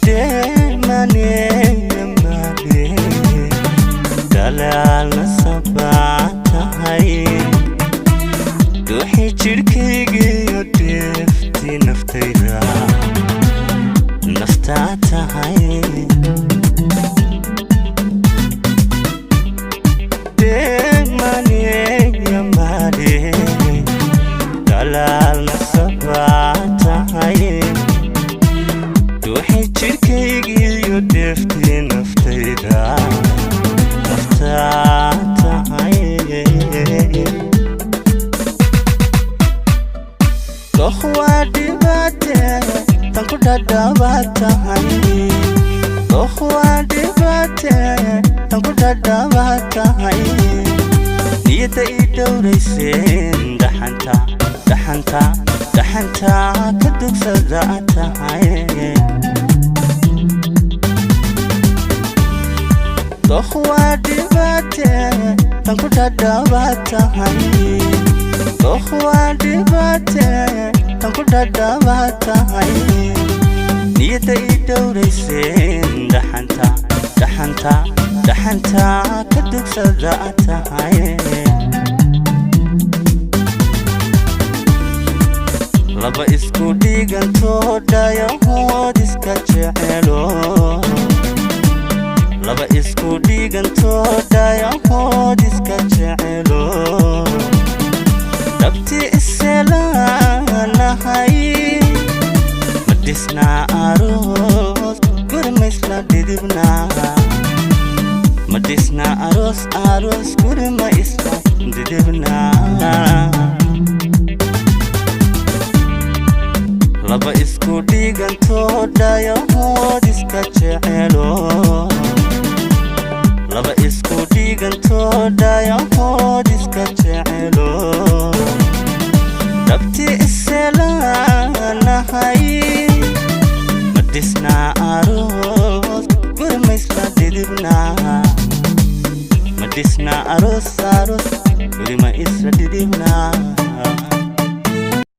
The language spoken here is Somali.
Demane male dalal sabata hay duhi jirkayga iyo deefti naftayda naftata hay Demane male dalal sabata hay duhi jirkayga iyo deefti naftayda naftata hay Dokhwa dibate tanku dadabata hay Dokhwa dibate tanku dadabata hay Niyada idawraysen daxanta kadugsadaata hay Dokhwa dibate tanku dadabata hay Dokhwa dibate tanku dadabata hay Niyada idawraysen daxanta kadugsadaata hay Laba isku dhiganto dhayahood iska jecelo Laba isku dhiganto dhayahood iska jecelo Dabti iselaanahay Madisna aroos gurma isla didibna Madisna aroos gurma isla didibna Laba isku dhiganto dhayahood iska jecelo Laba isku dhiganto dhayahood iska jecelo Dabti iselaanahay Madisna aroos gurma isla didibna Madisna aroos gurma isla didibna